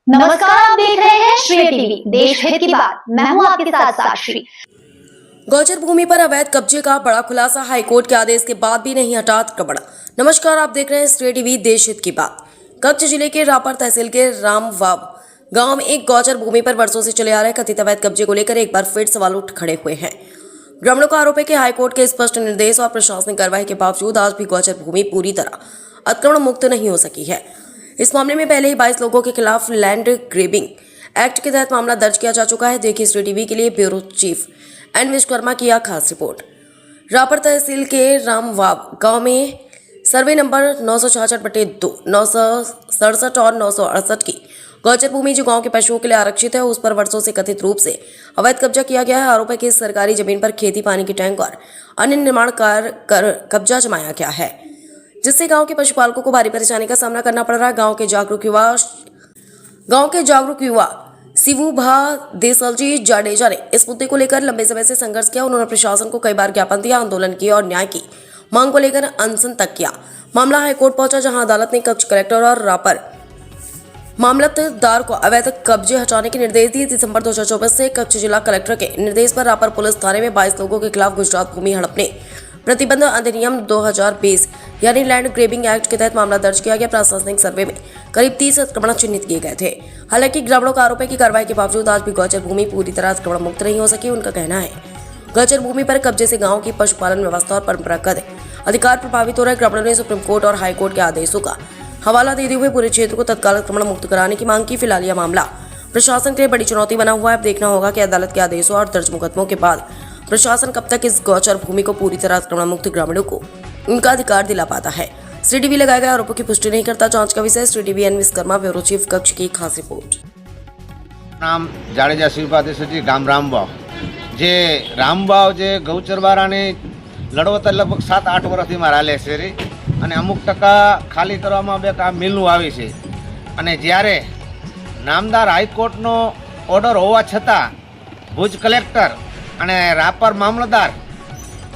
नमस्कार, आप देख रहे हैं श्रेय टीवी, देश हित की बात। मैं हूं आपके साथ साक्षी। गौचर भूमि पर अवैध कब्जे का बड़ा खुलासा, हाईकोर्ट के आदेश के बाद भी नहीं हटा कबड़। नमस्कार, आप देख रहे हैं श्रेय टीवी, देश हित की बात। कच्छ जिले के रापर तहसील के रामवाब गांव में एक गौचर भूमि पर वर्षों से चले आ रहे कथित अवैध कब्जे को लेकर एक बार फिर सवाल उठ खड़े हुए हैं। ग्रामीणों का आरोप है कि हाईकोर्ट के स्पष्ट निर्देश और प्रशासनिक कार्रवाई के बावजूद आज भी गौचर भूमि पूरी तरह अतिक्रमण मुक्त नहीं हो सकी है। इस मामले में पहले ही 22 लोगों के खिलाफ लैंड ग्रेबिंग एक्ट के तहत मामला दर्ज किया जा चुका है। देखिए श्रेय टीवी के लिए ब्यूरो चीफ एन विश्वकर्मा की यह खास रिपोर्ट। रापर तहसील के रामवाब गांव में सर्वे नंबर 966/2, 967 और 968 की गौचर भूमि जो गांव के पशुओं के लिए आरक्षित है, उस पर वर्षों से कथित रूप से अवैध कब्जा किया गया है। आरोप है कि इस सरकारी जमीन पर खेती, पानी के टैंक और अन्य निर्माण कार्य कर कब्जा जमाया गया है, जिससे गांव के पशुपालकों को भारी परेशानी का सामना करना पड़ रहा है। गांव के जागरूक युवा शिवू भा देसलजी जाडेजा ने इस मुद्दे को लेकर लंबे समय से संघर्ष किया। उन्होंने प्रशासन को कई बार ज्ञापन दिया, आंदोलन किया और न्याय की मांग को लेकर अनशन तक किया। मामला हाईकोर्ट पहुंचा, जहां अदालत ने कक्ष कलेक्टर और रापर मामलतदार को अवैध कब्जे हटाने के निर्देश दिए। दिसंबर 2024 से कच्छ जिला कलेक्टर के निर्देश पर रापर पुलिस थाने में 22 लोगों के खिलाफ गुजरात भूमि हड़पने प्रतिबंध अधिनियम 2020 यानी लैंड ग्रेबिंग एक्ट के तहत मामला दर्ज किया गया। प्रशासनिक सर्वे में करीब 30 अतिक्रमण चिन्हित किए गए थे। हालांकि ग्रामीणों का आरोप है कि कार्रवाई के बावजूद आज भी गौचर भूमि पूरी तरह अतिक्रमण मुक्त नहीं हो सकी। उनका कहना है गौचर भूमि पर कब्जे से गांव की पशुपालन व्यवस्था और परंपरागत अधिकार प्रभावित हो रहे। ग्रामीणों ने सुप्रीम कोर्ट और हाईकोर्ट के आदेशों का हवाला देते हुए पूरे क्षेत्र को तत्काल अतिक्रमण मुक्त कराने की मांग की। फिलहाल यह मामला प्रशासन के लिए बड़ी चुनौती बना हुआ है। अब देखना होगा कि अदालत के आदेशों और दर्ज मुकदमों के बाद प्रशासन कब तक इस गौचर भूमि को पूरी तरह अतिक्रमण मुक्त ग्रामीणों को उनका अधिकार दिला पाता है। श्रेय टीवी लगाए गए आरोपों की पुष्टि नहीं करता। जांच का विषय श्रेय TV N Vishwakarma, bureau chief, कक्ष की खास रिपोर्ट। नाम जाडेजा शिवपादेश्वरजी, गाम रामवाव। जे रामवाव जे गौचरवाળાને લડવતર લગભગ 7-8 વર્ષથી મારા હાલે છે રે, અને અમુક ટકા ખાલી કરવામાં બે આ મિલનું આવી છે, અને જ્યારે નામદાર હાઈકોર્ટનો ઓર્ડર હોવા છતાં ભુજ કલેક્ટર અને રાપર મામલતદાર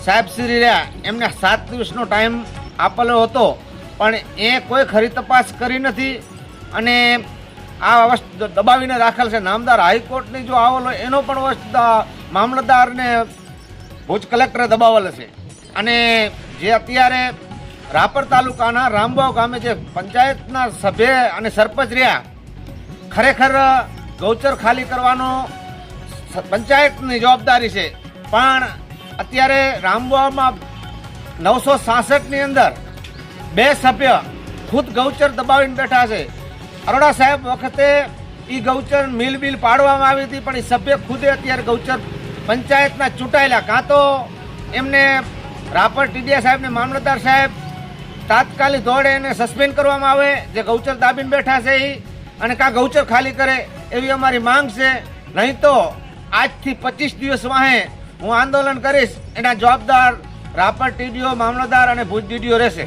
સાહેબ શ્રી રહ્યા એમને 7 દિવસનો ટાઈમ આપેલો હતો, પણ એ કોઈ ખરી તપાસ કરી નથી અને આ વસ્તુ દબાવીને રાખેલ છે। નામદાર હાઈકોર્ટની જો આવેલો એનો પણ વસ્તુ મામલતદારને ભુજ કલેક્ટરે દબાવેલ છે। અને જે અત્યારે રાપર તાલુકાના રામવાવ ગામે જે પંચાયતના સભ્ય અને સરપંચ રહ્યા, ખરેખર ગૌચર ખાલી કરવાનો પંચાયતની જવાબદારી છે, પણ અત્યારે રામવાવમાં 966ની અંદર 2 સભ્ય ખુદ ગૌચર દબાવીને બેઠા છે। અરોડા સાહેબ વખતે એ ગૌચર મિલ બિલ પાડવામાં આવી હતી, પણ એ સભ્ય ખુદે અત્યારે ગૌચર પંચાયતના ચૂંટાયેલા, કાં તો એમને રાપર ટીડીયા સાહેબને મામલતદાર સાહેબ તાત્કાલિક ધોરણે એને સસ્પેન્ડ કરવામાં આવે જે ગૌચર દાબીને બેઠા છે એ, અને કાં ગૌચર ખાલી કરે એવી અમારી માંગ છે। નહીં તો આજથી 25 દિવસ વાહે હું આંદોલન કરીશ। એના જવાબદાર રાપર ટીડીઓ, મામલતદાર અને ભુજ ડીડીઓ રહેશે।